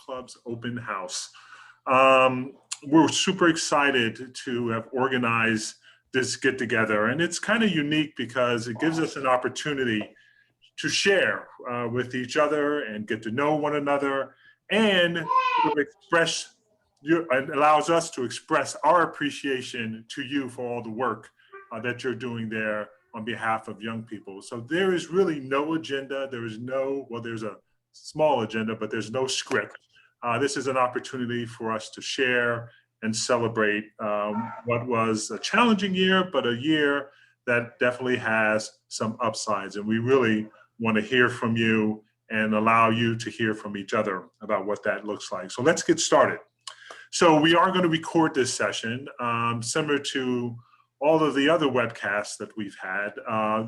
Club's open house. We're super excited to have organized this get together, and it's kind of unique because it gives us an opportunity to share with each other and get to know one another, and it allows us to express our appreciation to you for all the work that you're doing there on behalf of young people. So there is really no agenda. There is well, there's a small agenda, but there's no script. This is an opportunity for us to share and celebrate what was a challenging year, but a year that definitely has some upsides. And we really want to hear from you and allow you to hear from each other about what that looks like. So let's get started. So we are going to record this session similar to all of the other webcasts that we've had.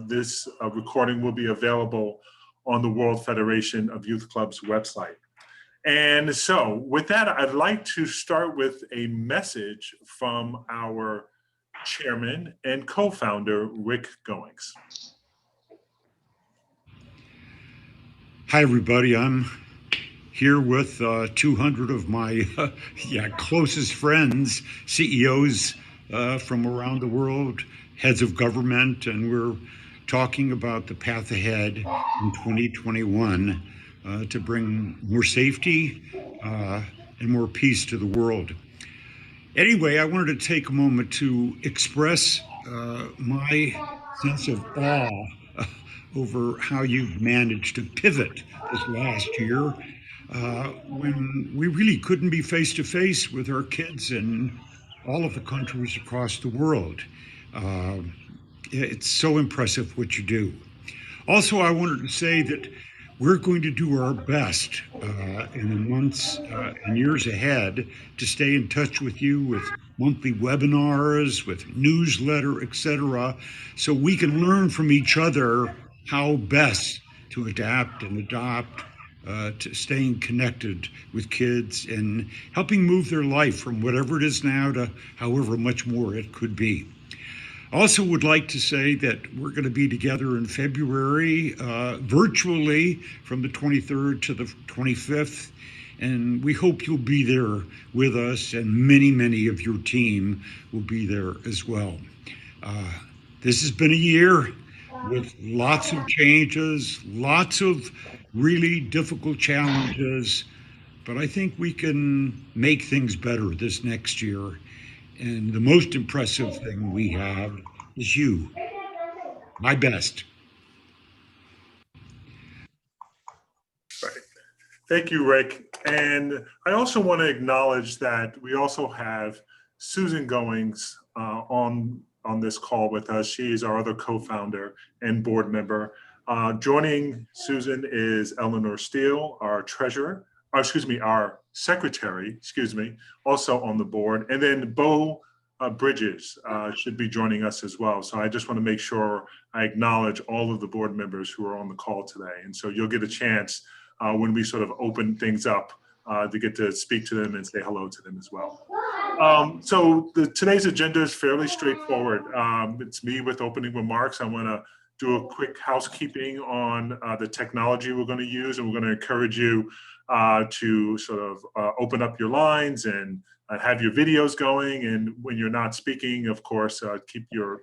This recording will be available on the World Federation of Youth Clubs website. And so with that, I'd like to start with a message from our chairman and co-founder, Rick Goings. Hi, everybody. I'm here with 200 of my closest friends, CEOs from around the world, heads of government, and we're talking about the path ahead in 2021 to bring more safety and more peace to the world. Anyway, I wanted to take a moment to express my sense of awe over how you've managed to pivot this last year when we really couldn't be face to face with our kids in all of the countries across the world. It's so impressive what you do. Also, I wanted to say that we're going to do our best in the months and years ahead to stay in touch with you with monthly webinars, with newsletter, etc., so we can learn from each other how best to adapt and adopt to staying connected with kids and helping move their life from whatever it is now to however much more it could be. Also would like to say that we're going to be together in February, virtually from the 23rd to the 25th, and we hope you'll be there with us, and many, many of your team will be there as well. This has been a year with lots of changes, lots of really difficult challenges, but I think we can make things better this next year. And the most impressive thing we have is you. My best. Right. Thank you, Rick. And I also want to acknowledge that we also have Susan Goings on this call with us. She is our other co-founder and board member. Joining Susan is Eleanor Steele, our treasurer, our secretary, also on the board. And then Bo Bridges should be joining us as well. So I just want to make sure I acknowledge all of the board members who are on the call today. And so you'll get a chance when we sort of open things up to get to speak to them and say hello to them as well. So today's agenda is fairly straightforward. It's me with opening remarks. I want to do a quick housekeeping on the technology we're going to use, and we're going to encourage you to sort of open up your lines and have your videos going. And when you're not speaking, of course, keep your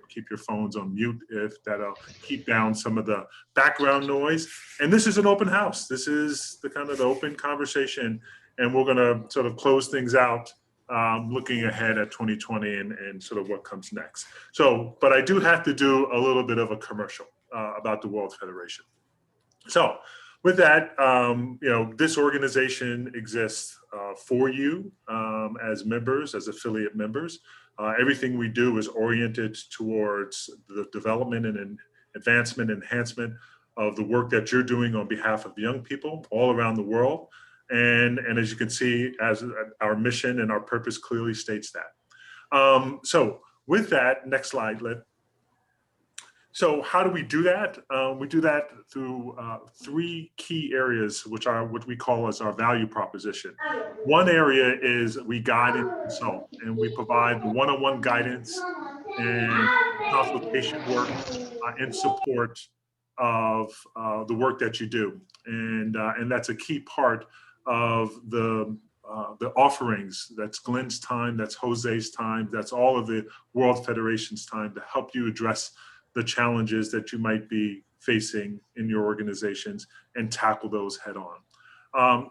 phones on mute, if that'll keep down some of the background noise. And this is an open house. This is the kind of the open conversation, and we're going to sort of close things out looking ahead at 2020 and sort of what comes next. So, but I do have to do a little bit of a commercial about the World Federation. So with that, this organization exists for you as members, as affiliate members. Everything we do is oriented towards the development and advancement, enhancement of the work that you're doing on behalf of young people all around the world. And as you can see, as our mission and our purpose clearly states that. So with that, next slide, Lynn. So how do we do that? We do that through three key areas, which we call as our value proposition. One area is we guide and consult, and we provide the one-on-one guidance and consultation work in support of the work that you do. And that's a key part of the offerings. That's Glenn's time, that's Jose's time, that's all of the World Federation's time to help you address the challenges that you might be facing in your organizations and tackle those head on.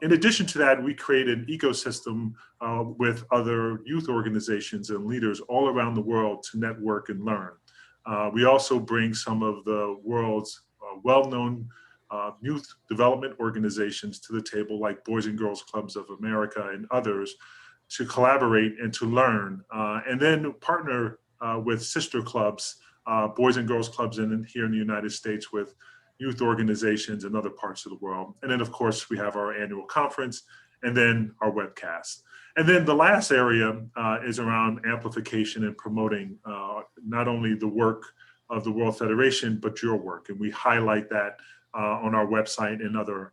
In addition to that, we create an ecosystem with other youth organizations and leaders all around the world to network and learn. We also bring some of the world's well-known youth development organizations to the table, like Boys and Girls Clubs of America and others, to collaborate and to learn, and then partner with sister clubs, Boys and Girls Clubs here in the United States, with youth organizations in other parts of the world. And then, of course, we have our annual conference and then our webcast. And then the last area is around amplification and promoting not only the work of the World Federation, but your work. And we highlight that on our website and other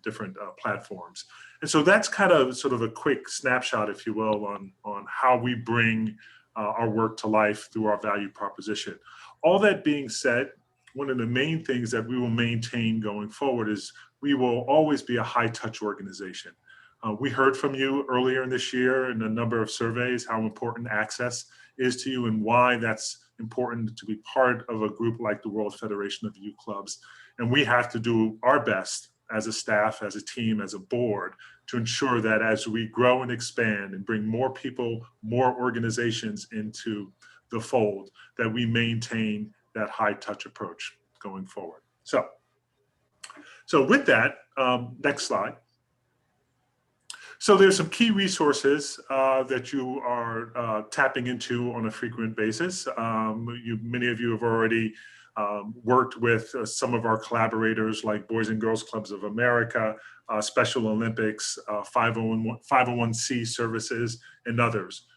different platforms. And so that's kind of sort of a quick snapshot, if you will, on how we bring our work to life through our value proposition. All that being said, one of the main things that we will maintain going forward is we will always be a high-touch organization. We heard from you earlier in this year in a number of surveys how important access is to you and why that's important to be part of a group like the World Federation of Youth Clubs. And we have to do our best as a staff, as a team, as a board, to ensure that as we grow and expand and bring more people, more organizations into the fold, that we maintain that high touch approach going forward. So with that, next slide. So there's some key resources that you are tapping into on a frequent basis. Many of you have already worked with some of our collaborators like Boys and Girls Clubs of America, Special Olympics, 501c services, and others.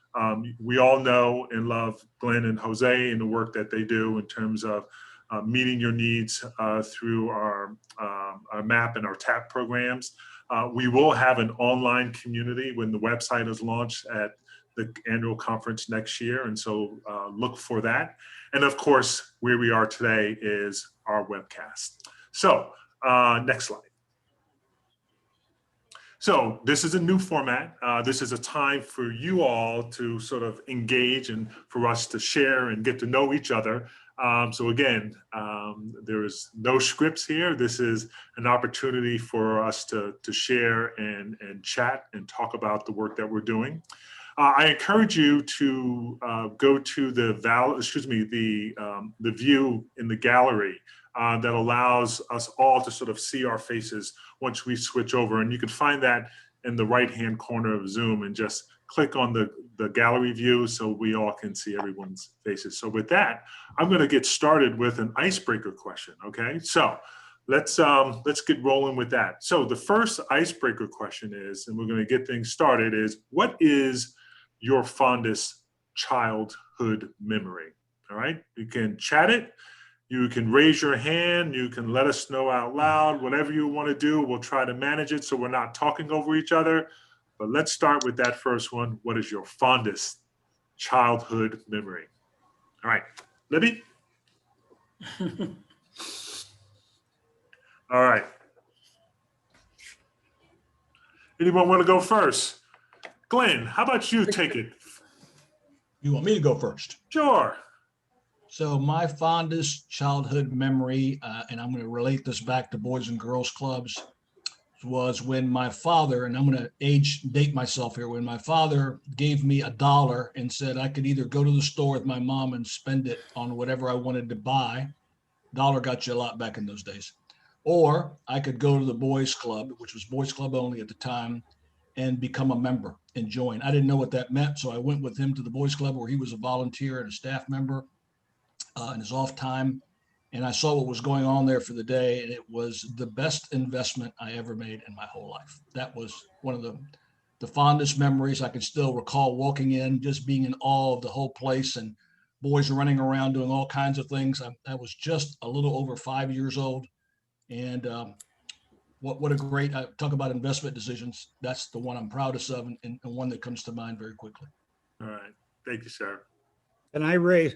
We all know and love Glenn and Jose and the work that they do in terms of meeting your needs through our MAP and our TAP programs. We will have an online community when the website is launched at the annual conference next year, and so look for that. And of course, where we are today is our webcast. So next slide. So this is a new format. This is a time for you all to sort of engage and for us to share and get to know each other. So again, there is no scripts here. This is an opportunity for us to share and chat and talk about the work that we're doing. I encourage you to go to the view in the gallery that allows us all to sort of see our faces once we switch over. And you can find that in the right-hand corner of Zoom, and just click on the gallery view so we all can see everyone's faces. So with that, I'm going to get started with an icebreaker question. Okay, so let's get rolling with that. So the first icebreaker question is, and we're going to get things started, is what is your fondest childhood memory? All right, you can chat it, you can raise your hand, you can let us know out loud, whatever you want to do. We'll try to manage it so we're not talking over each other. But let's start with that first one. What is your fondest childhood memory? All right, Libby? All right. Anyone want to go first? Glenn, how about you take it? You want me to go first? Sure. So my fondest childhood memory, and I'm going to relate this back to Boys and Girls Clubs, was when my father, and I'm going to date myself here, when my father gave me $1 and said I could either go to the store with my mom and spend it on whatever I wanted to buy. $1 got you a lot back in those days. Or I could go to the boys club, which was boys club only at the time, and become a member and join. I didn't know what that meant, so I went with him to the boys club where he was a volunteer and a staff member in his off time. And I saw what was going on there for the day, and it was the best investment I ever made in my whole life. That was one of the fondest memories. I can still recall walking in, just being in awe of the whole place, and boys running around doing all kinds of things. I was just a little over 5 years old. And what a great, talk about investment decisions. That's the one I'm proudest of, and one that comes to mind very quickly. All right. Thank you, sir. And I raise,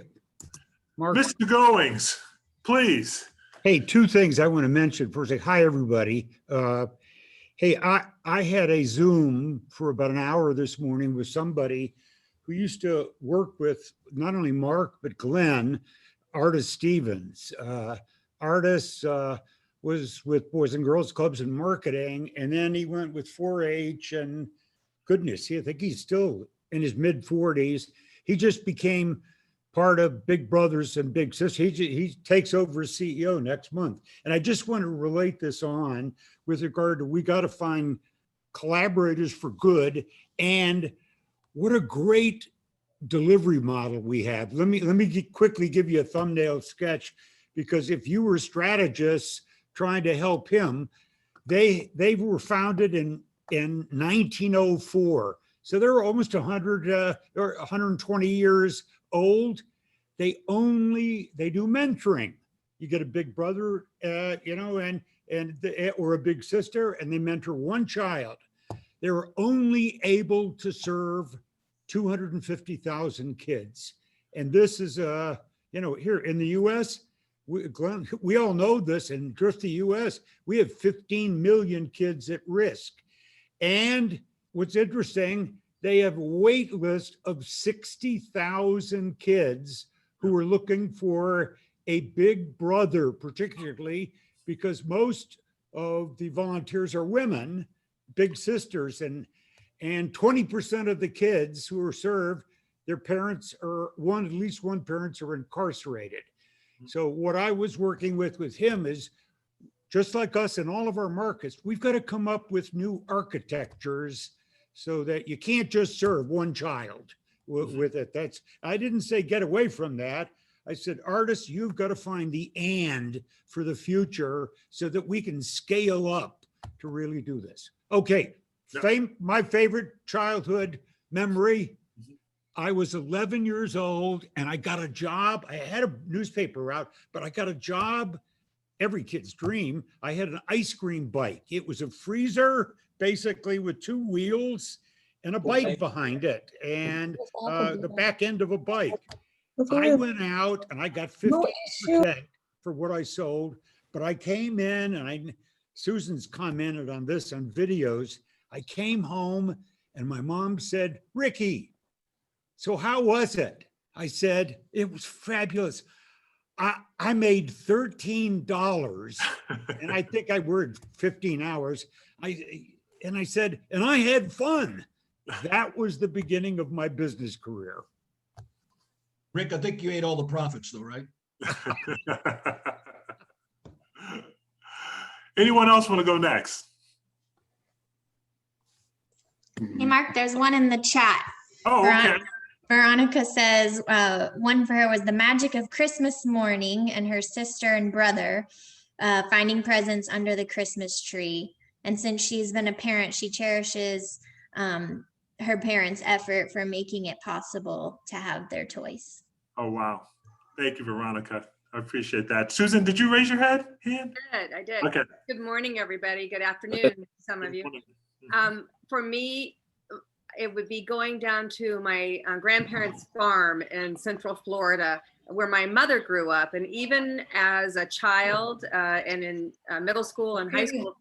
Mark. Mr. Goings, please. Hey, two things I want to mention. First, hi, everybody. Hey, I had a Zoom for about an hour this morning with somebody who used to work with not only Mark, but Glenn, Artis Stevens. Artis was with Boys and Girls Clubs in marketing, and then he went with 4-H, and goodness, I think he's still in his mid 40s. He just became part of Big Brothers and Big Sisters. He takes over as CEO next month. And I just want to relate this on with regard to, we got to find collaborators for good, and what a great delivery model we have. Let me quickly give you a thumbnail sketch, because if you were strategists trying to help him, they were founded in 1904. So they're almost 100 or 120 years old. They do mentoring. You get a big brother, or a big sister, and they mentor one child. They're only able to serve 250,000 kids. And this is, here in the US, we all know this, and just the US, we have 15 million kids at risk. And what's interesting, they have a wait list of 60,000 kids who are looking for a big brother, particularly because most of the volunteers are women, big sisters, and 20% of the kids who are served, their parents are at least one parents are incarcerated. So what I was working with him is, just like us in all of our markets, we've got to come up with new architectures so that you can't just serve one child with it. I didn't say get away from that. I said, artists, you've got to find the and for the future so that we can scale up to really do this. Okay, my favorite childhood memory. I was 11 years old and I got a job. I had a newspaper route, but I got a job, every kid's dream. I had an ice cream bike. It was a freezer, basically, with two wheels and a bike behind it, and the back end of a bike. I went out and I got 50% for what I sold, but I came in, and Susan's commented on this on videos. I came home and my mom said, Ricky, so how was it? I said, it was fabulous. I made $13 and I think I worked 15 hours. I said, and I had fun. That was the beginning of my business career. Rick, I think you ate all the profits though, right? Anyone else want to go next? Hey, Mark, there's one in the chat. Oh, okay. Veronica says one for her was the magic of Christmas morning and her sister and brother finding presents under the Christmas tree. And since she's been a parent, she cherishes her parents' effort for making it possible to have their toys. Oh, wow. Thank you, Veronica. I appreciate that. Susan, did you raise your hand? I did. Okay. Good morning, everybody. Good afternoon, some of you. For me, it would be going down to my grandparents' farm in Central Florida, where my mother grew up. And even as a child and in middle school and high school,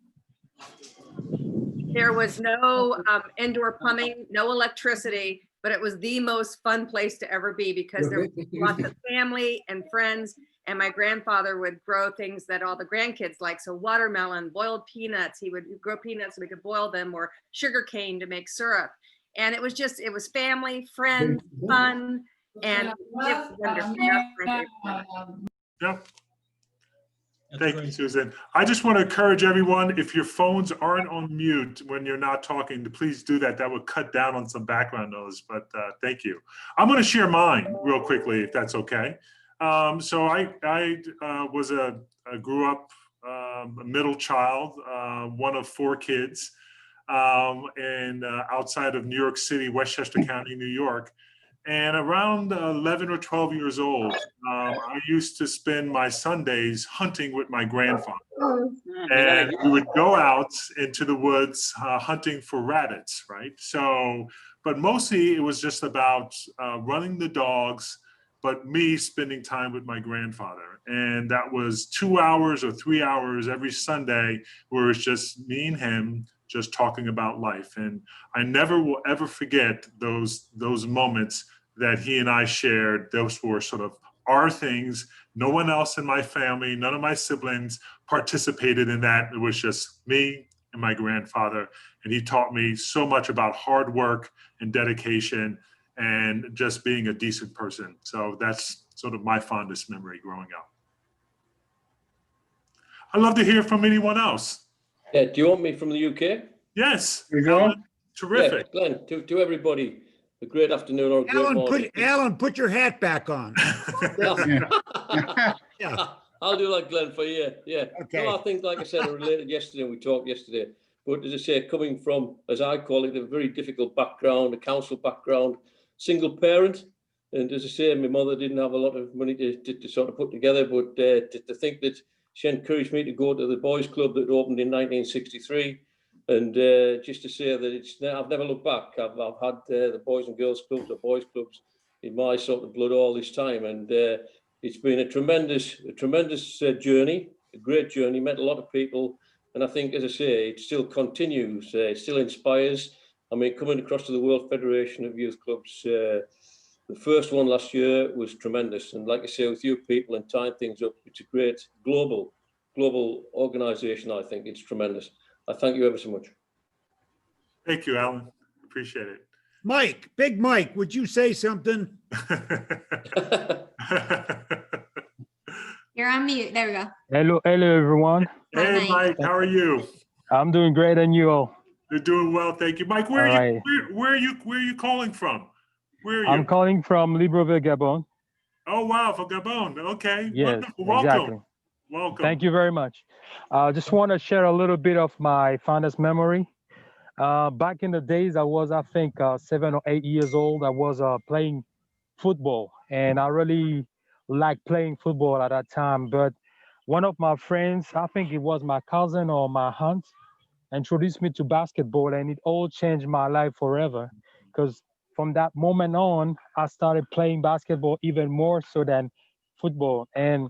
there was no indoor plumbing, no electricity, but it was the most fun place to ever be because there was lots of family and friends. And my grandfather would grow things that all the grandkids like. So watermelon, boiled peanuts, he would grow peanuts so we could boil them, or sugar cane to make syrup. And it was family, friends, fun, and it was wonderful. Yep. Thank you, Susan. I just want to encourage everyone, if your phones aren't on mute when you're not talking, to please do that. That would cut down on some background noise, but thank you. I'm going to share mine real quickly, if that's okay. So I grew up a middle child, one of 4 kids, and outside of New York City, Westchester County, New York. And around 11 or 12 years old, I used to spend my Sundays hunting with my grandfather. And we would go out into the woods hunting for rabbits, right? So, but mostly it was just about running the dogs, but me spending time with my grandfather. And that was 2 hours or 3 hours every Sunday, where it's just me and him just talking about life. And I never will ever forget those moments that he and I shared. Those were sort of our things. No one else in my family, none of my siblings participated in that. It was just me and my grandfather. And he taught me so much about hard work and dedication and just being a decent person. So that's sort of my fondest memory growing up. I'd love to hear from anyone else. Yeah, do you want me from the UK? Yes, There you go. Alan, terrific. Yeah, Glenn, to everybody, a great afternoon or a great morning. Alan, put your hat back on. Yeah. I'll do that, Glenn, for you. Yeah. Okay. No, I think, like I said, I related yesterday, we talked yesterday. But as I say, coming from, as I call it, a very difficult background, a council background, single parent. And as I say, my mother didn't have a lot of money to sort of put together, but to think that she encouraged me to go to the boys' club that opened in 1963. And just to say that I've never looked back. I've had the boys and girls clubs or boys clubs in my sort of blood all this time. And it's been a tremendous journey, a great journey, met a lot of people. And I think, as I say, it still continues, it still inspires. I mean, coming across to the World Federation of Youth Clubs, the first one last year was tremendous. And like I say, with you people and tying things up, it's a great global organization. I think it's tremendous. I thank you ever so much. Thank you, Alan. Appreciate it. Mike, Big Mike, would you say something? You're on mute. There we go. Hello, everyone. Hey, Mike. Mike, how are you? I'm doing great, and you all? You're doing well, thank you. Mike, where All are you? right. Where are you calling from? Where are you? I'm calling from Libreville, Gabon. Oh wow, from Gabon. Okay. Yes, Wonderful. Welcome. exactly. Welcome. Thank you very much. Just want to share a little bit of my fondest memory. Back in the days, I was, I think, 7 or 8 years old. I was playing football, and I really liked playing football at that time. But one of my friends, I think it was my cousin or my aunt, introduced me to basketball, and it all changed my life forever. Because from that moment on, I started playing basketball even more so than football, and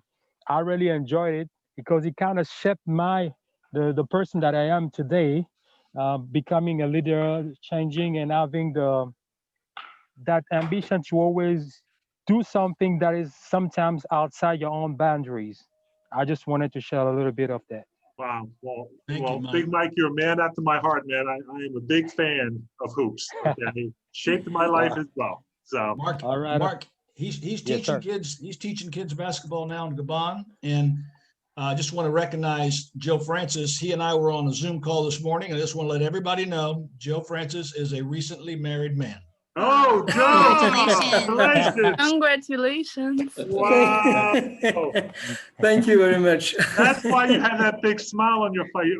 I really enjoyed it because it kind of shaped the person that I am today, becoming a leader, changing, and having that ambition to always do something that is sometimes outside your own boundaries. I just wanted to share a little bit of that. Wow. Well, Thank you, Mike. Big Mike, you're a man after my heart, man. I am a big fan of hoops. Okay? Shaped my life as well. So Mark, All right. Mark, he's teaching sir. kids. He's teaching kids basketball now in Gabon, and I just want to recognize Joe Francis. He and I were on a Zoom call this morning. I just want to let everybody know Joe Francis is a recently married man. oh, Joe! Congratulations. Congratulations. Wow. Thank you very much. That's why you have that big smile on your face.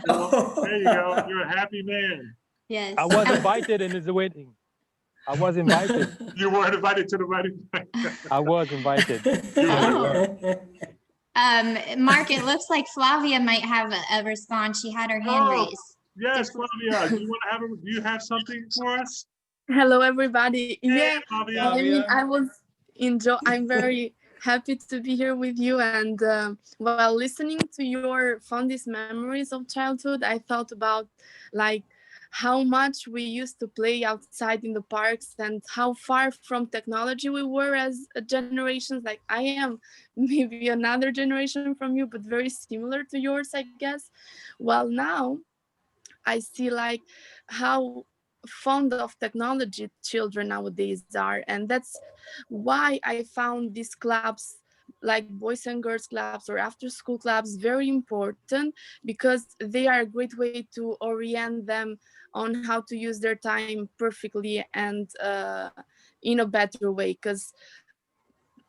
Joe. There you go. You're a happy man. Yes. I was invited in his wedding. I was invited. You weren't invited to the wedding. I was invited. Oh. Mark, it looks like Flavia might have a response. She had her hand Oh. raised. Yes, Flavia. Do you have something for us? Hello, everybody. Hey, Yeah, Flavia. I'm very happy to be here with you. And while listening to your fondest memories of childhood, I thought about like how much we used to play outside in the parks and how far from technology we were as generations. Like I am maybe another generation from you, but very similar to yours, I guess. Well, now I see like how fond of technology children nowadays are, and that's why I found these clubs like boys and girls clubs or after school clubs very important, because they are a great way to orient them on how to use their time perfectly and in a better way, because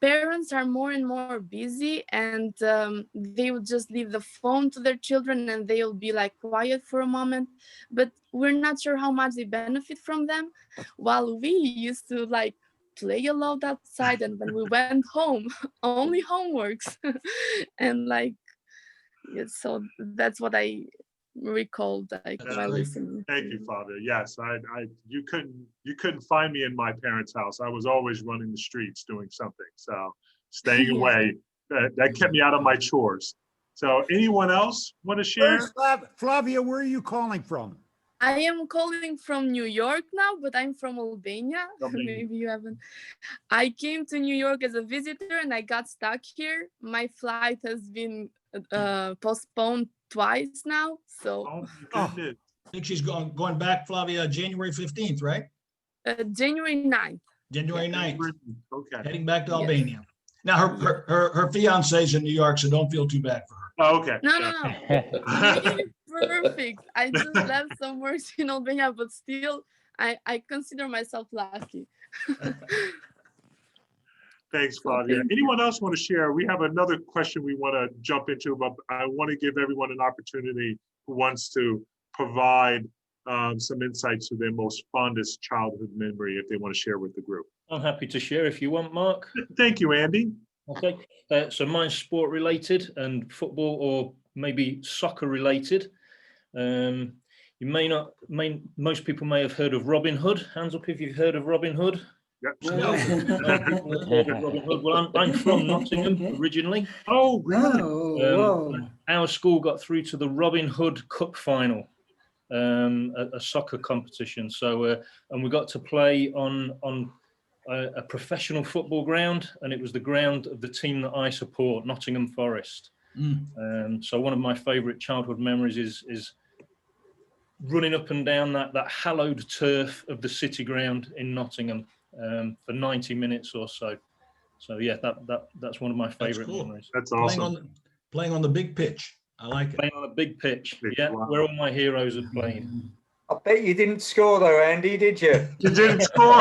parents are more and more busy, and they will just leave the phone to their children and they'll be like quiet for a moment, but we're not sure how much they benefit from them, while we used to like play a lot outside, and when we went home only homeworks and like yeah, so that's what I recalled like That's while great. listening. Thank you, Father. Yes, you couldn't find me in my parents' house. I was always running the streets doing something. So staying away, that kept me out of my chores. So anyone else want to share? Flavia, where are you calling from? I am calling from New York now, but I'm from Albania. Albania. Maybe you haven't. I came to New York as a visitor and I got stuck here. My flight has been postponed twice now. So Oh, my goodness. I think she's going back, Flavia, January 15th, right? January 9th. January 9th, Okay. heading back to Yes. Albania. Now, her fiance's in New York, so don't feel too bad for her. Oh, okay. No, Yeah. no, no. Really perfect. I just left some work in Albania, but still, I consider myself lucky. Thanks, Flavia. Thank you. Anyone else want to share? We have another question we want to jump into, but I want to give everyone an opportunity who wants to provide some insights to their most fondest childhood memory if they want to share with the group. I'm happy to share if you want, Mark. Thank you, Andy. Okay, so mine's sport related and football or maybe soccer related. You most people may have heard of Robin Hood. Hands up if you've heard of Robin Hood. Yep. Well, I'm from Nottingham originally. Oh, really? Wow. Our school got through to the Robin Hood Cup final, a soccer competition. So, and we got to play on a professional football ground, and it was the ground of the team that I support, Nottingham Forest. So one of my favourite childhood memories is running up and down that hallowed turf of the City ground in Nottingham for 90 minutes or so. So yeah, that's one of my favourite cool. memories. That's awesome. Playing on the big pitch. I like it. Playing on a big pitch, Wow. where all my heroes have played. I bet you didn't score though, Andy, did you? You didn't score.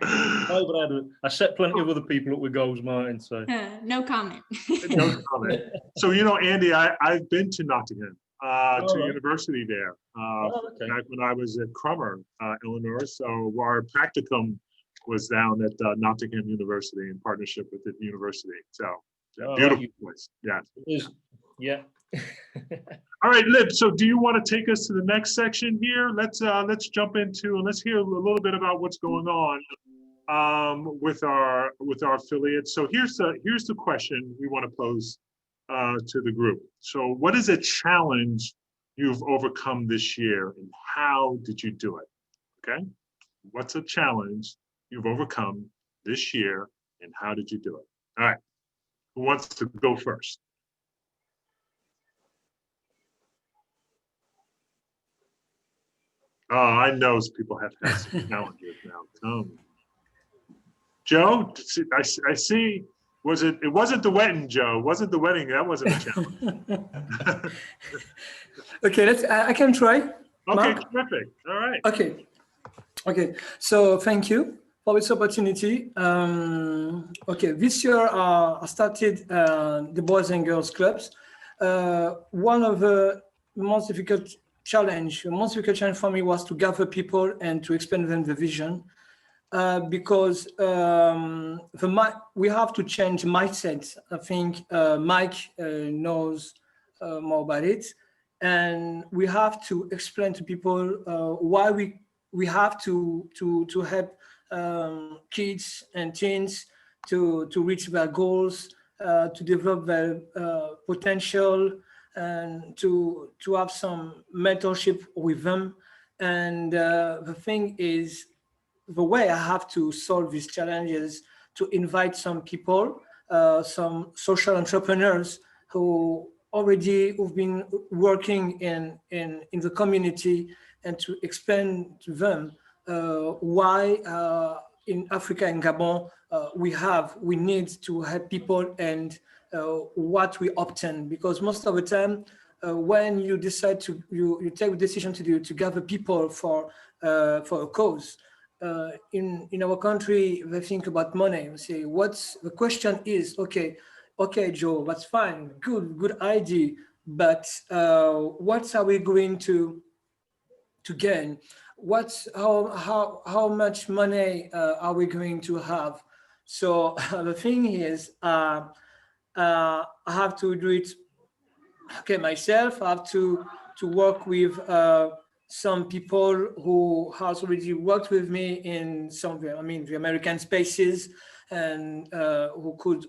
Oh, but I set plenty of other people up with goals, Martin. So No comment. No comment. So, you know, Andy, I've been to Nottingham, to right. university there, okay. back when I was at Crummer, Illinois. So our practicum was down at Nottingham University in partnership with the university. So Oh, beautiful right. place. Yeah. Yeah. All right, Lib. So do you want to take us to the next section here? Let's jump into and let's hear a little bit about what's going on with our affiliates. So here's the question we want to pose to the group. So what is a challenge you've overcome this year and how did you do it? Okay. What's a challenge you've overcome this year and how did you do it? All right. Who wants to go first? Oh, I know people have had some challenges now. Come. Joe, I see. It wasn't the wedding, Joe. It wasn't the wedding. That wasn't a challenge. Okay, I can try. Okay, Mark? terrific. All right. Okay. So thank you for this opportunity. Okay, this year I started the Boys and Girls Clubs. One of the most difficult challenge for me was to gather people and to explain them the vision, because we have to change mindset. I think Mike knows more about it, and we have to explain to people why we have to help kids and teens to reach their goals, to develop their potential, and to have some mentorship with them. And the thing is, the way I have to solve these challenges to invite some people, some social entrepreneurs who've been working in the community, and to explain to them why in Africa and Gabon we need to help people and what we obtain. Because most of the time when you decide you take the decision to gather people for a cause, in our country they think about money. We say, the question is, okay Joe, that's fine, good idea, but what are we going to gain? How much money are we going to have? So the thing is, I have to do it myself. I have to work with some people who has already worked with me in some, the American spaces, and who could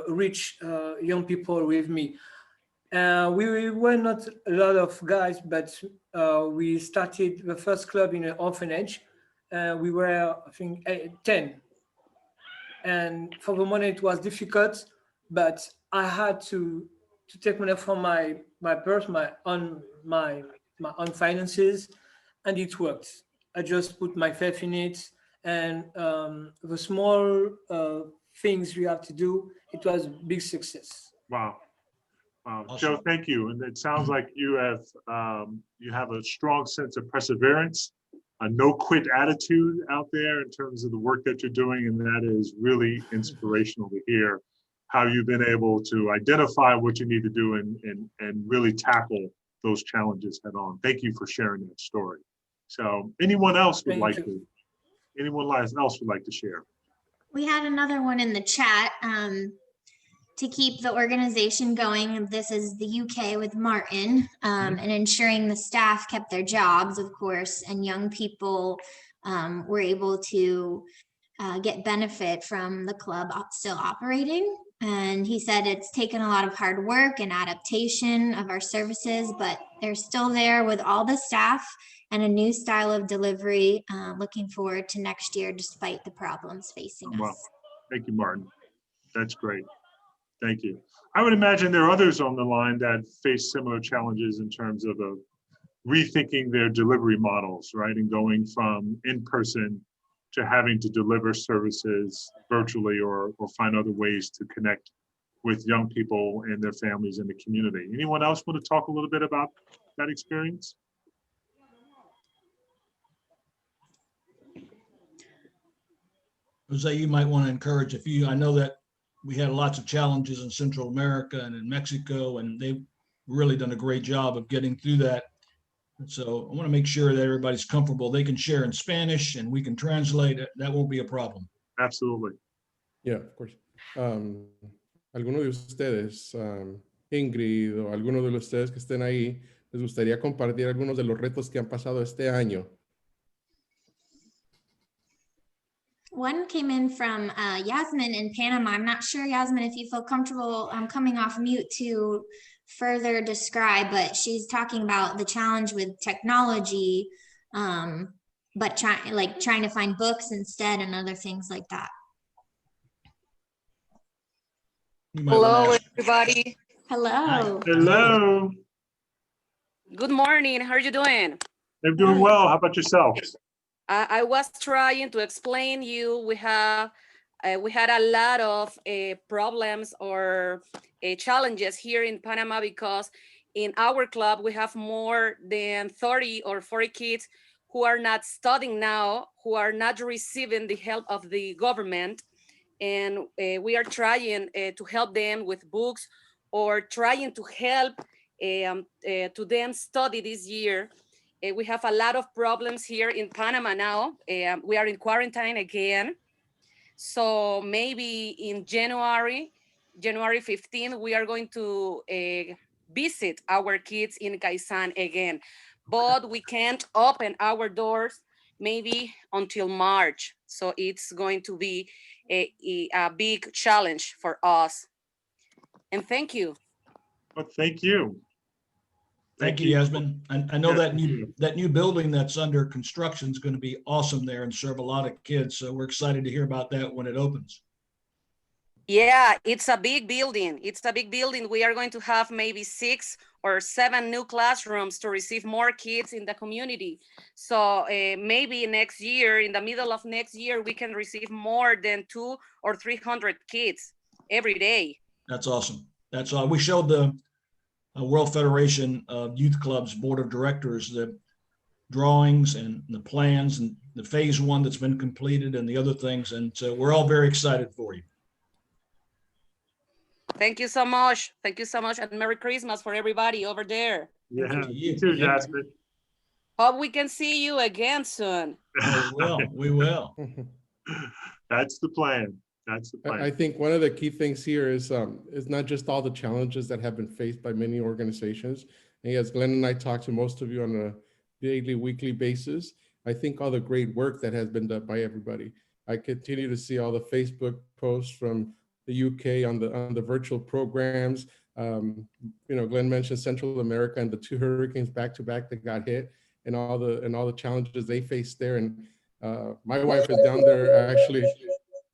reach young people with me. We were not a lot of guys, but we started the first club in an orphanage. We were, I think, 10. And for the money, it was difficult, but I had to take money from my purse, my own finances, and it worked. I just put my faith in it, and the small things we have to do, it was a big success. Wow. Wow. Awesome. Joe, thank you. And it sounds like you have a strong sense of perseverance, a no quit attitude out there in terms of the work that you're doing. And that is really inspirational to hear how you've been able to identify what you need to do and really tackle those challenges head on. Thank you for sharing that story. So anyone else would like to share? We had another one in the chat. To keep the organization going, this is the UK with Martin, and ensuring the staff kept their jobs, of course, and young people were able to get benefit from the club still operating. And he said it's taken a lot of hard work and adaptation of our services, but they're still there with all the staff and a new style of delivery. Looking forward to next year, despite the problems facing us. Wow. Thank you, Martin. That's great. Thank you. I would imagine there are others on the line that face similar challenges in terms of rethinking their delivery models, right? And going from in-person to having to deliver services virtually or find other ways to connect with young people and their families in the community. Anyone else want to talk a little bit about that experience? Jose, you might want to encourage I know that we had lots of challenges in Central America and in Mexico, and they've really done a great job of getting through that. And so I want to make sure that everybody's comfortable. They can share in Spanish and we can translate it. That won't be a problem. Absolutely. Yeah, of course. ¿Alguno de ustedes, Ingrid o alguno de ustedes que estén ahí, les gustaría compartir algunos de los retos que han pasado este año? One came in from Yasmin in Panama. I'm not sure, Yasmin, if you feel comfortable coming off mute to further describe, but she's talking about the challenge with technology, but trying to find books instead and other things like that. Hello, everybody. Hello. Hello. Good morning. How are you doing? I'm doing well. How about yourself? I was trying to explain you. We had a lot of problems or challenges here in Panama because in our club we have more than 30 or 40 kids who are not studying now, who are not receiving the help of the government, and we are trying to help them with books or trying to help to them study this year. We have a lot of problems here in Panama now. We are in quarantine again. So maybe in January 15th, we are going to visit our kids in Kaisan again. But we can't open our doors maybe until March. So it's going to be a big challenge for us. And thank you. Well, thank you. Thank you, Yasmin. I know that new building that's under construction is going to be awesome there and serve a lot of kids. So we're excited to hear about that when it opens. Yeah, it's a big building. It's a big building. We are going to have maybe 6 or 7 new classrooms to receive more kids in the community. So maybe next year, in the middle of next year, we can receive more than 200 or 300 kids every day. That's awesome. That's all. We showed the World Federation of Youth Clubs Board of Directors the drawings and the plans and the phase 1 that's been completed and the other things. And so we're all very excited for you. Thank you so much. Thank you so much. And Merry Christmas for everybody over there. Yeah, you too, Jasmine. Hope we can see you again soon. We will. That's the plan. That's the plan. I think one of the key things here is not just all the challenges that have been faced by many organizations. And as Glenn and I talked to most of you on daily, weekly basis. I think all the great work that has been done by everybody. I continue to see all the Facebook posts from the UK on the virtual programs. Glenn mentioned Central America and the 2 hurricanes back to back that got hit, and all the challenges they faced there. And my wife is down there actually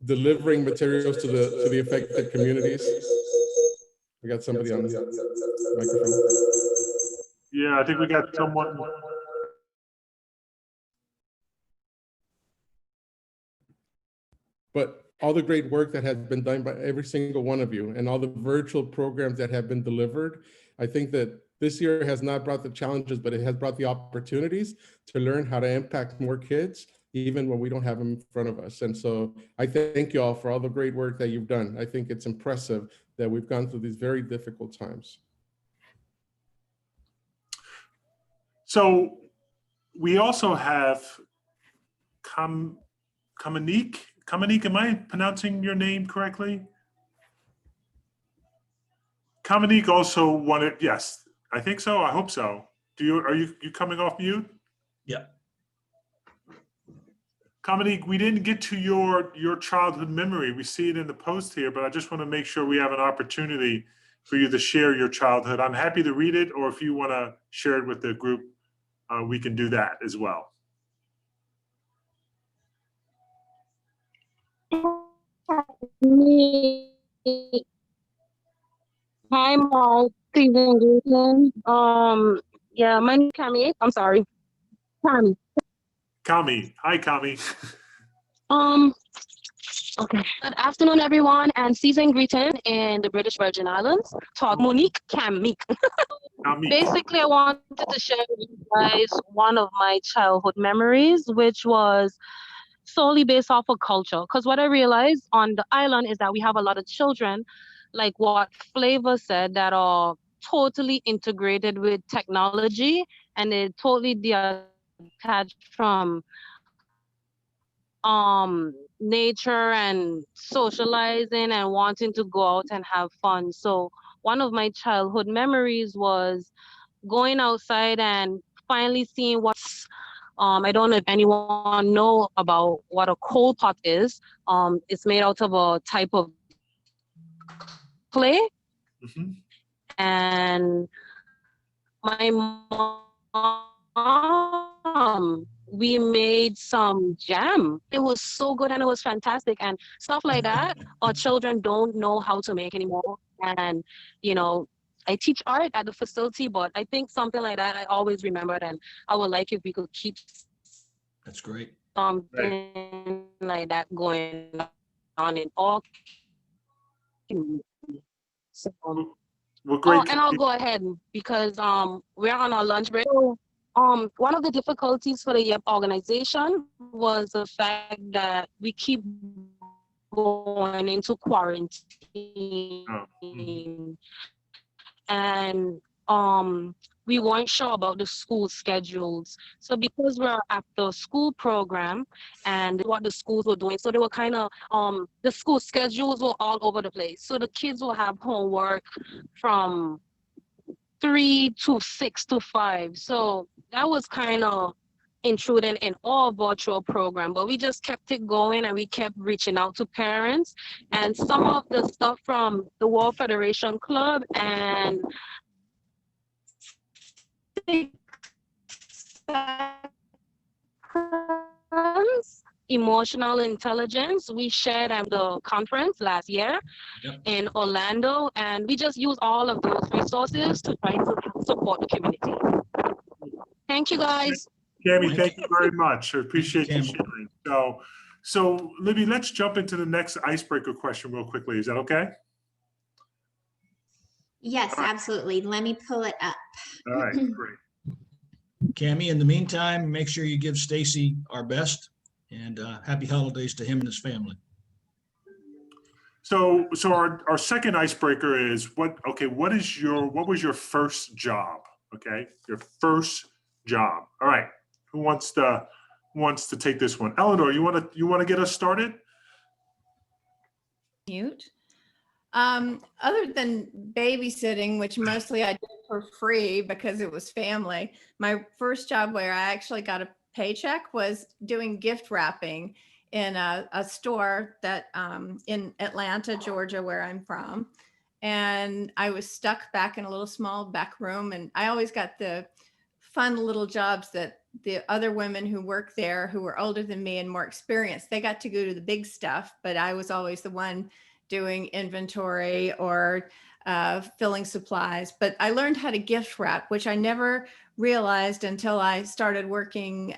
delivering materials to the affected communities. We got somebody on the microphone. Yeah, I think we got someone. But all the great work that has been done by every single one of you and all the virtual programs that have been delivered, I think that this year has not brought the challenges, but it has brought the opportunities to learn how to impact more kids, even when we don't have them in front of us. And so I thank you all for all the great work that you've done. I think it's impressive that we've gone through these very difficult times. So we also have Kamanique. Kamanique, am I pronouncing your name correctly? Kamanique also wanted, yes, I think so. I hope so. Are you coming off mute? Yeah. Kamanique, we didn't get to your childhood memory. We see it in the post here, but I just want to make sure we have an opportunity for you to share your childhood. I'm happy to read it, or if you want to share it with the group, we can do that as well. Hi, Mark. Stephen Gleason. Yeah, my name is Kami. I'm sorry. Kami. Kami. Hi, Kami. Okay. Good afternoon, everyone, and season greeting in the British Virgin Islands. Talk Monique Kami. Basically, I wanted to share with you guys one of my childhood memories, which was solely based off of culture. Because what I realized on the island is that we have a lot of children, like what Flavor said, that are totally integrated with technology, and they're totally detached from nature and socializing and wanting to go out and have fun. So one of my childhood memories was going outside and finally seeing what's I don't know if anyone know about what a coal pot is. It's made out of a type of clay. Mm-hmm. And my mom, we made some jam. It was so good and it was fantastic and stuff like that. Our children don't know how to make anymore. And, I teach art at the facility, but I think something like that I always remembered, and I would like if we could keep That's great. something like that going on in all communities. So, well, great. and I'll go ahead because we're on our lunch break. So, one of the difficulties for the YEP organization was the fact that we keep going into quarantine. And we weren't sure about the school schedules. So because we're after school program and what the schools were doing, so they were kind of, the school schedules were all over the place. So the kids will have homework from 3 to 6 to 5. So that was kind of intruding in all virtual program, but we just kept it going and we kept reaching out to parents, and some of the stuff from the World Federation Club and emotional intelligence we shared at the conference last year in Orlando, and we just use all of those resources to try to support the community. Thank you, guys. Cami, thank you very much. I appreciate you sharing. So Libby, let's jump into the next icebreaker question real quickly. Is that okay? Yes, absolutely. Let me pull it up. All right, great. Cami, in the meantime, make sure you give Stacy our best, and happy holidays to him and his family. So our second icebreaker is what was your first job? Okay, your first job. All right. Who wants to take this one? Eleanor, you want to get us started? Mute. Other than babysitting, which mostly I did for free because it was family. My first job where I actually got a paycheck was doing gift wrapping in a store that in Atlanta, Georgia, where I'm from. And I was stuck back in a little small back room. And I always got the fun little jobs that the other women who worked there, who were older than me and more experienced, they got to go to the big stuff, but I was always the one doing inventory or filling supplies. But I learned how to gift wrap, which I never realized until I started working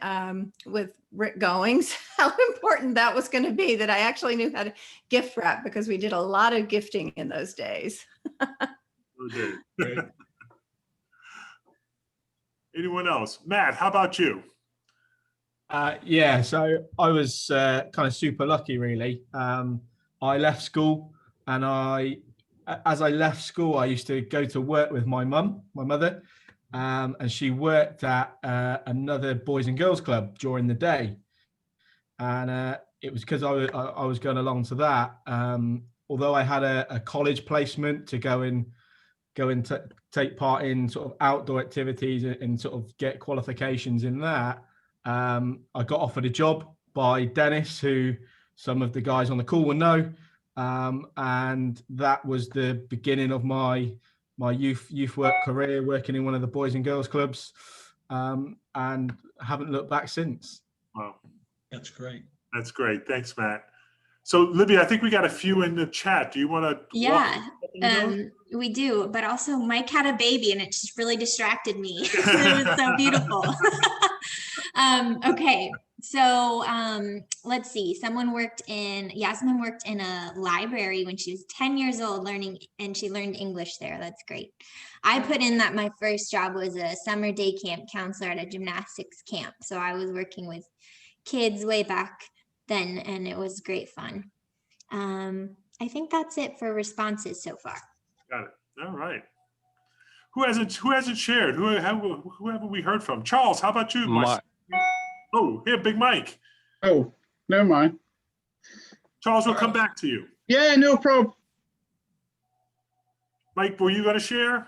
with Rick Goings, how important that was going to be, that I actually knew how to gift wrap, because we did a lot of gifting in those days. Okay. Anyone else? Matt, how about you? Yeah, so I was kind of super lucky, really. I left school, and as I left school, I used to go to work with my mother, and she worked at another boys and girls club during the day. And it was because I was going along to that. Although I had a college placement to go and take part in sort of outdoor activities and sort of get qualifications in that, I got offered a job by Dennis, who some of the guys on the call will know. And that was the beginning of my youth work career, working in one of the boys and girls clubs, and haven't looked back since. Wow. That's great. That's great. Thanks, Matt. So Libby, I think we got a few in the chat. Do you want to? Yeah, we do. But also Mike had a baby and it just really distracted me. It was so beautiful. Okay. So let's see. Yasmin worked in a library when she was 10 years old and she learned English there. That's great. I put in that my first job was a summer day camp counselor at a gymnastics camp. So I was working with kids way back then, and it was great fun. I think that's it for responses so far. Got it. All right. Who hasn't shared? Who haven't we heard from? Charles, how about you? Oh, here, Big Mike. Oh, never mind. Charles, we'll come back to you. Yeah, no problem. Mike, were you going to share?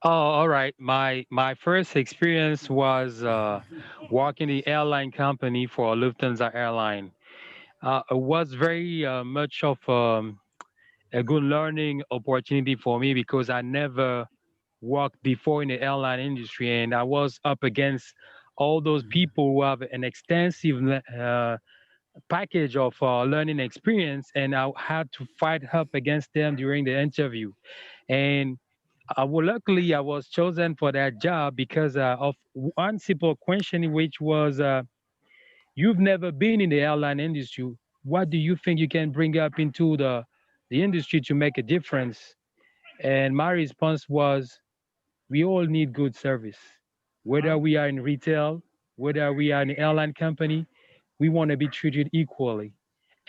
Oh, all right. My first experience was working the airline company for Lufthansa airline. It was very much of a good learning opportunity for me because I never worked before in the airline industry, and I was up against all those people who have an extensive package of learning experience, and I had to fight up against them during the interview. And luckily, I was chosen for that job because of one simple question, which was, you've never been in the airline industry. What do you think you can bring up into the industry to make a difference? And my response was, we all need good service. Whether we are in retail, whether we are in an airline company, we want to be treated equally.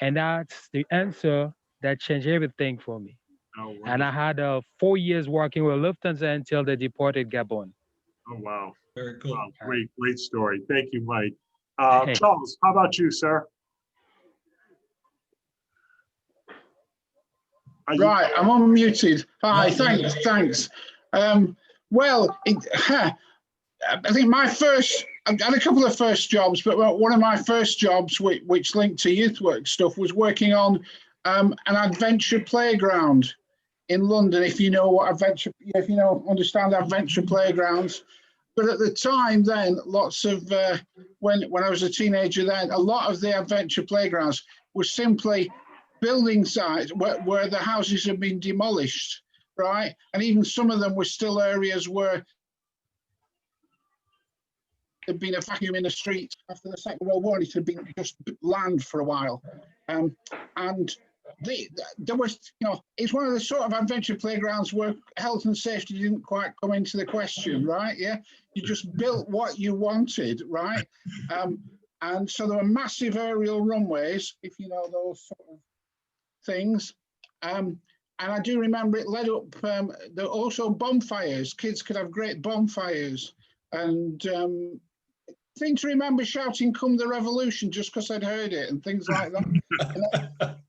And that's the answer that changed everything for me. Oh, wow. And I had 4 years working with Lufthansa until they deported Gabon. Oh, wow. Very cool. Wow, great story. Thank you, Mike. Charles, how about you, sir? Right, I'm unmuted. Hi, thanks. Well, I think I had a couple of first jobs, but one of my first jobs, which linked to youth work stuff, was working on an adventure playground in London. If you know what understand adventure playgrounds. But at the time then, lots of, when I was a teenager then, a lot of the adventure playgrounds were simply building sites where the houses had been demolished, right? And even some of them were still areas where there'd been a vacuum in the street after the Second World War. It had been just land for a while. And there was, it's one of the sort of adventure playgrounds where health and safety didn't quite come into the question, right? Yeah, you just built what you wanted, right? And so there were massive aerial runways, if you know those sort of things. And I do remember it led up, there were also bonfires. Kids could have great bonfires. And I seem to remember shouting, "Come the revolution," just because I'd heard it and things like that.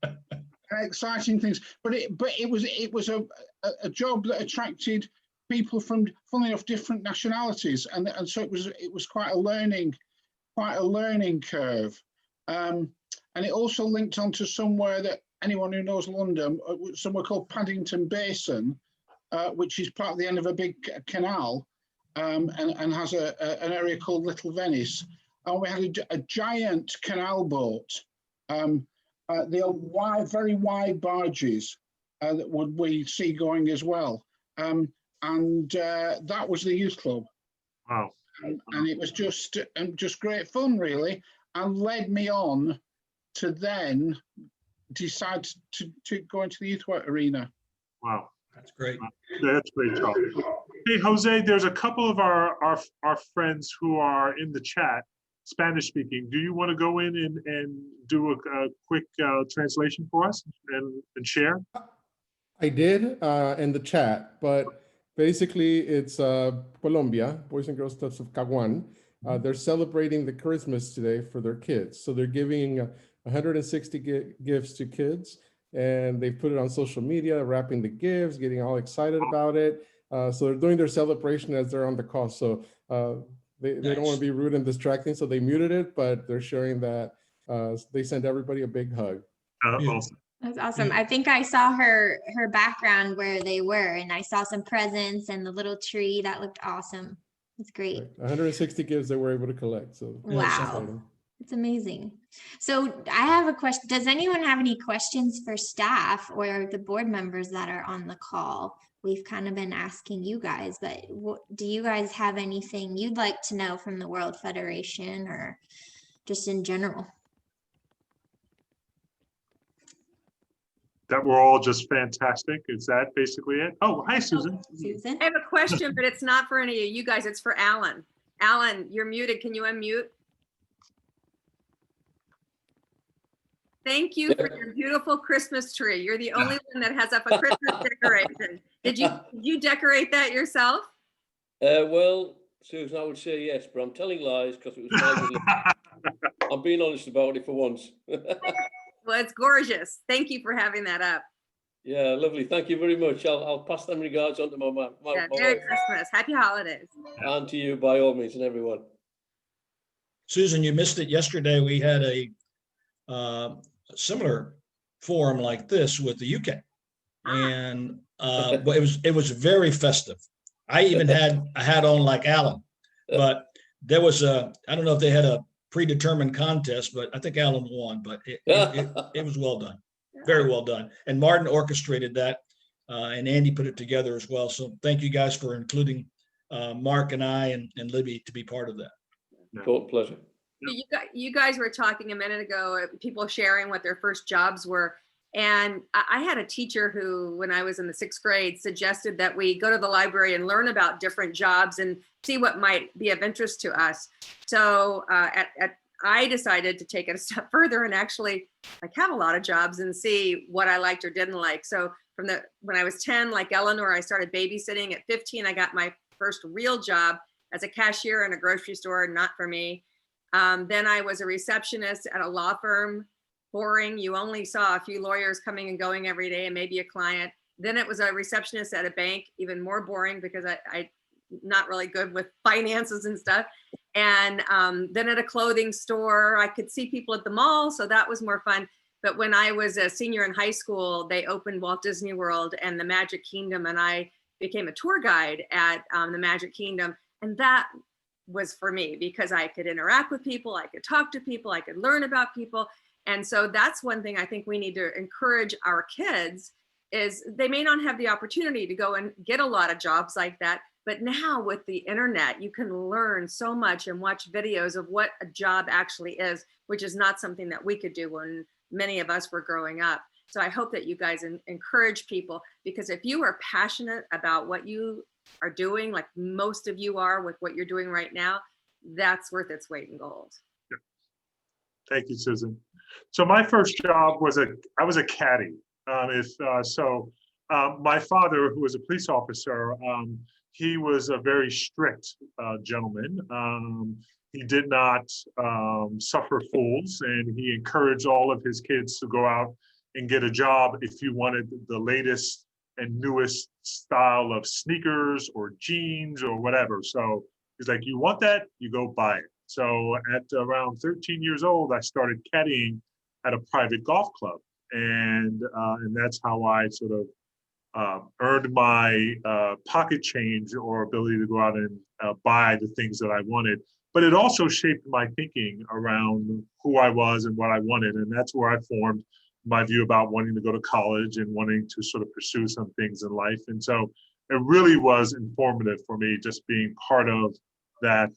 Exciting things, but it was a job that attracted people from, funnily enough, different nationalities, and so it was quite a learning curve. And it also linked onto somewhere that anyone who knows London, somewhere called Paddington Basin, which is part of the end of a big canal, and has an area called Little Venice. And we had a giant canal boat. They are wide, very wide barges that we see going as well. And that was the youth club. Wow. And it was just great fun, really, and led me on to then decide to go into the youth work arena. Wow. That's great. That's great, Charlie. Hey, Jose, there's a couple of our friends who are in the chat, Spanish speaking. Do you want to go in and do a quick translation for us and share? I did in the chat, but basically it's Colombia, Boys and Girls Clubs of Caguán. They're celebrating the Christmas today for their kids. So they're giving 160 gifts to kids, and they put it on social media, wrapping the gifts, getting all excited about it. So they're doing their celebration as they're on the call. So they don't want to be rude and distracting, so they muted it, but they're sharing that they send everybody a big hug. Awesome. That's awesome. I think I saw her background where they were, and I saw some presents and the little tree. That looked awesome. It's great. 160 gifts they were able to collect. So wow, it's amazing. So I have a question. Does anyone have any questions for staff or the board members that are on the call? We've kind of been asking you guys, but do you guys have anything you'd like to know from the World Federation or just in general? That we're all just fantastic. Is that basically it? Oh, hi, Susan. Susan? I have a question, but it's not for any of you guys. It's for Alan. Alan, you're muted. Can you unmute? Thank you for your beautiful Christmas tree. You're the only one that has up a Christmas decoration. Did you decorate that yourself? Well, Susan, I would say yes, but I'm telling lies because it was my good. I'm being honest about it for once. Well, it's gorgeous. Thank you for having that up. Yeah, lovely. Thank you very much. I'll pass them regards on to my Merry wife. Christmas. Happy holidays. And to you, by all means, and everyone. Susan, you missed it yesterday. We had a similar forum like this with the UK, and but it was very festive. I even had a hat on like Alan, but there was I don't know if they had a predetermined contest, but I think Alan won, but it was well done. Very well done. And Martin orchestrated that, and Andy put it together as well. So thank you guys for including Mark and I and Libby to be part of that. Total pleasure. You guys were talking a minute ago, people sharing what their first jobs were. And I had a teacher who, when I was in the 6th grade, suggested that we go to the library and learn about different jobs and see what might be of interest to us. So I decided to take it a step further and actually have a lot of jobs and see what I liked or didn't like. So when I was 10, like Eleanor, I started babysitting. At 15, I got my first real job as a cashier in a grocery store, not for me. Then I was a receptionist at a law firm. Boring. You only saw a few lawyers coming and going every day and maybe a client. Then it was a receptionist at a bank, even more boring because I not really good with finances and stuff. And then at a clothing store, I could see people at the mall. So that was more fun. But when I was a senior in high school, they opened Walt Disney World and the Magic Kingdom. And I became a tour guide at the Magic Kingdom. And that was for me because I could interact with people. I could talk to people. I could learn about people. And so that's one thing I think we need to encourage our kids is they may not have the opportunity to go and get a lot of jobs like that. But now with the internet, you can learn so much and watch videos of what a job actually is, which is not something that we could do when many of us were growing up. So I hope that you guys encourage people, because if you are passionate about what you are doing, like most of you are with what you're doing right now, that's worth its weight in gold. Thank you, Susan. So my first job was I was a caddy. My father, who was a police officer, he was a very strict gentleman. He did not suffer fools, and he encouraged all of his kids to go out and get a job if you wanted the latest and newest style of sneakers or jeans or whatever. So he's like, you want that? You go buy it. So at around 13 years old, I started caddying at a private golf club. And that's how I sort of earned my pocket change or ability to go out and buy the things that I wanted. But it also shaped my thinking around who I was and what I wanted. And that's where I formed my view about wanting to go to college and wanting to sort of pursue some things in life. And so it really was informative for me, just being part of that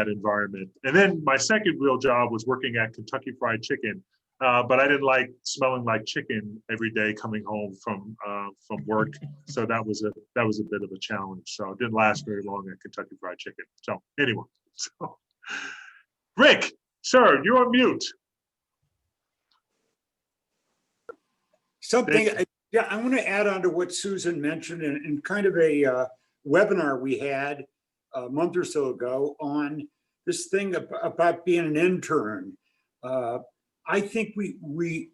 environment. And then my second real job was working at Kentucky Fried Chicken. But I didn't like smelling like chicken every day coming home from work. So that was a bit of a challenge. So it didn't last very long at Kentucky Fried Chicken. So anyway, Rick, sir, you're on mute. Something, yeah, I want to add on to what Susan mentioned in kind of a webinar we had a month or so ago on this thing about being an intern. I think we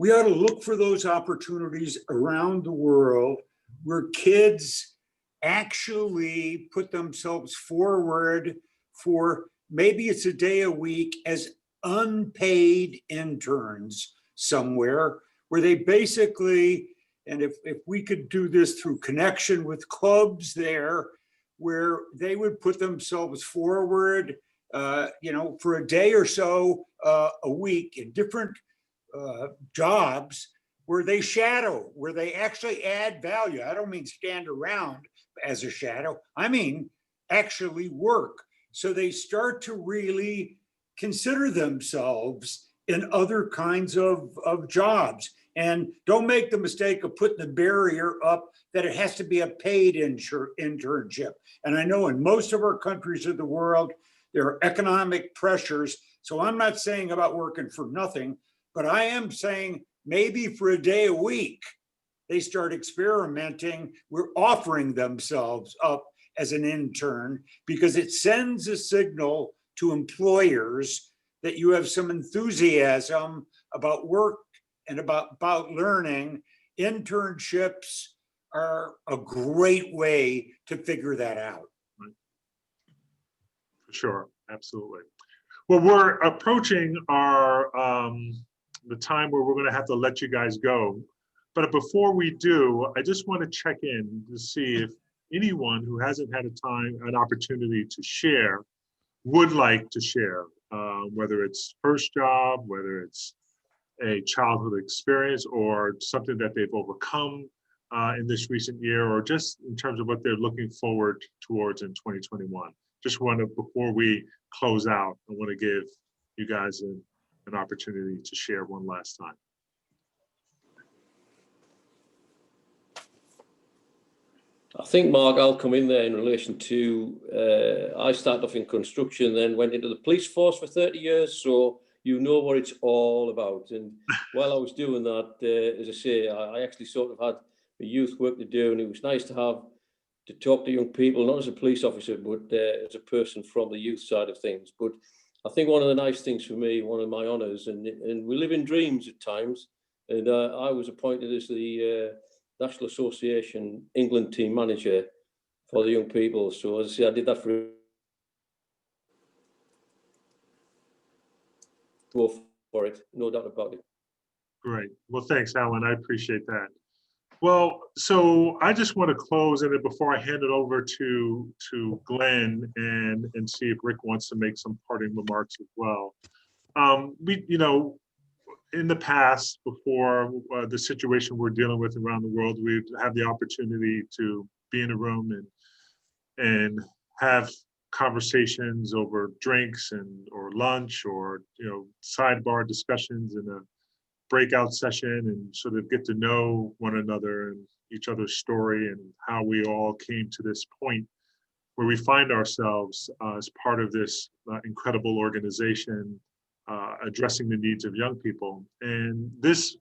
ought to look for those opportunities around the world where kids actually put themselves forward for maybe it's a day a week as unpaid interns somewhere, where they basically, and if we could do this through connection with clubs there, where they would put themselves forward, for a day or so a week in different jobs where they shadow, where they actually add value. I don't mean stand around as a shadow. I mean actually work. So they start to really consider themselves in other kinds of jobs. And don't make the mistake of putting the barrier up that it has to be a paid internship. And I know in most of our countries of the world, there are economic pressures. So I'm not saying about working for nothing, but I am saying maybe for a day a week, they start experimenting. We're offering themselves up as an intern because it sends a signal to employers that you have some enthusiasm about work and about learning. Internships are a great way to figure that out. Sure, absolutely. Well, we're approaching our the time where we're going to have to let you guys go. But before we do, I just want to check in to see if anyone who hasn't had an opportunity to share would like to share, whether it's first job, whether it's a childhood experience or something that they've overcome in this recent year, or just in terms of what they're looking forward towards in 2021. Just want to, before we close out, I want to give you guys an opportunity to share one last time. I think, Mark, I'll come in there in relation to, I started off in construction, then went into the police force for 30 years, so you know what it's all about. And while I was doing that, as I say, I actually sort of had a youth work to do, and it was nice to talk to young people, not as a police officer, but as a person from the youth side of things. But I think one of the nice things for me, one of my honours, and we live in dreams at times, and I was appointed as the National Association England team manager for the young people. So as I say, I did that for it, no doubt about it. Great. Well, thanks, Alan. I appreciate that. Well, so I just want to close, and then before I hand it over to Glenn and see if Rick wants to make some parting remarks as well. We, in the past, before the situation we're dealing with around the world, we've had the opportunity to be in a room and have conversations over drinks or lunch or sidebar discussions in a breakout session, and sort of get to know one another and each other's story and how we all came to this point where we find ourselves as part of this incredible organization addressing the needs of young people. And this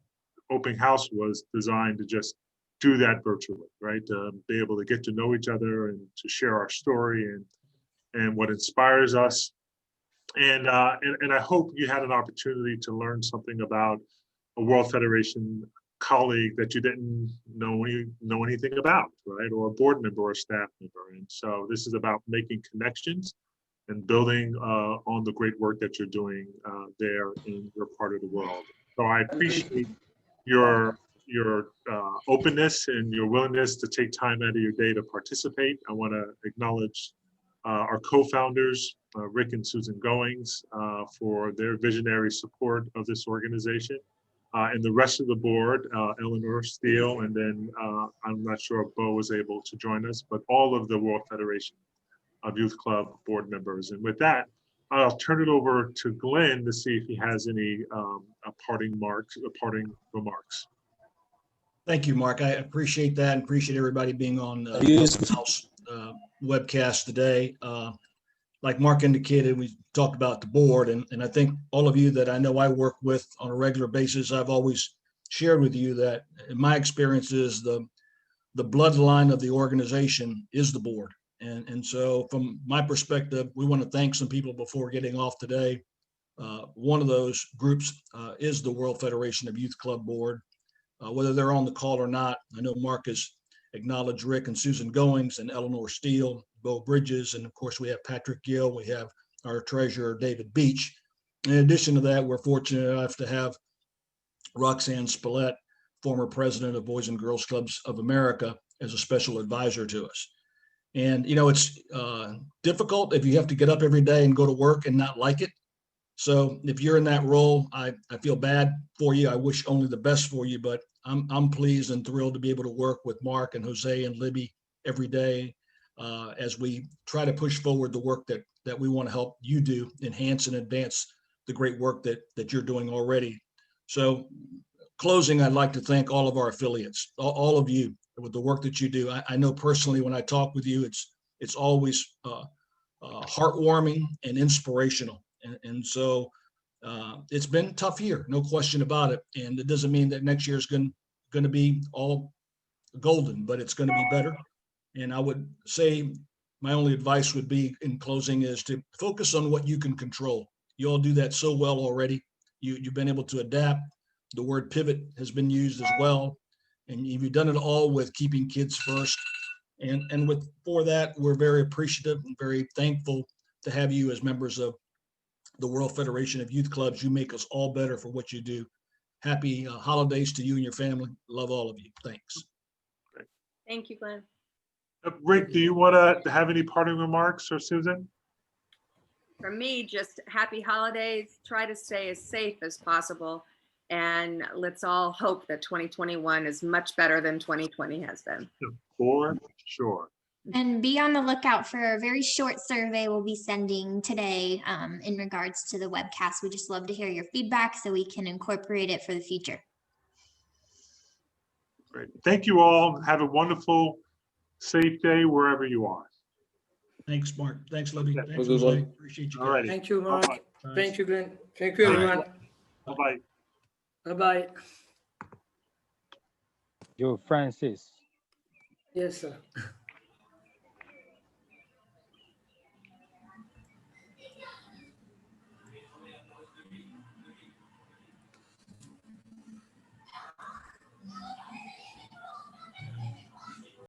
open house was designed to just do that virtually, right? To be able to get to know each other and to share our story and what inspires us. And I hope you had an opportunity to learn something about a World Federation colleague that you didn't know anything about, right? Or a board member or a staff member. And so this is about making connections and building on the great work that you're doing there in your part of the world. So I appreciate your openness and your willingness to take time out of your day to participate. I want to acknowledge our co-founders, Rick and Susan Goings, for their visionary support of this organization. And the rest of the board, Eleanor Steele, and then I'm not sure if Bo was able to join us, but all of the World Federation of Youth Club board members. And with that, I'll turn it over to Glenn to see if he has any parting remarks. Thank you, Mark. I appreciate that and appreciate everybody being on the House webcast today. Like Mark indicated, we talked about the board, and I think all of you that I know I work with on a regular basis, I've always shared with you that in my experience is the bloodline of the organization is the board. And so from my perspective, we want to thank some people before getting off today. One of those groups is the World Federation of Youth Club Board. Whether they're on the call or not, I know Mark has acknowledged Rick and Susan Goings and Eleanor Steele, Bo Bridges, and of course we have Patrick Gill, we have our treasurer, David Beach. In addition to that, we're fortunate enough to have Roxanne Spillett, former president of Boys and Girls Clubs of America, as a special advisor to us. And, you know, it's difficult if you have to get up every day and go to work and not like it. So if you're in that role, I feel bad for you. I wish only the best for you, but I'm pleased and thrilled to be able to work with Mark and Jose and Libby every day as we try to push forward the work that we want to help you do, enhance and advance the great work that you're doing already. So closing, I'd like to thank all of our affiliates, all of you with the work that you do. I know personally when I talk with you, it's always heartwarming and inspirational. And so it's been a tough year, no question about it. And it doesn't mean that next year is going to be all golden, but it's going to be better. And I would say my only advice would be in closing is to focus on what you can control. You all do that so well already. You've been able to adapt. The word pivot has been used as well. And you've done it all with keeping kids first. And for that, we're very appreciative and very thankful to have you as members of the World Federation of Youth Clubs. You make us all better for what you do. Happy holidays to you and your family. Love all of you. Thanks. Thank you, Glenn. Rick, do you want to have any parting remarks, or Susan? For me, just happy holidays. Try to stay as safe as possible. And let's all hope that 2021 is much better than 2020 has been. For sure. And be on the lookout for a very short survey we'll be sending today in regards to the webcast. We just love to hear your feedback so we can incorporate it for the future. Great. Thank you all. Have a wonderful, safe day wherever you are. Thanks, Mark. Thanks, Libby. Yeah, Thanks, Jose. Appreciate you. All righty. Thank you, Mark. Bye-bye. Thank you, Glenn. Thank you, everyone. Bye-bye. Bye-bye. Yo, Francis. Yes, sir.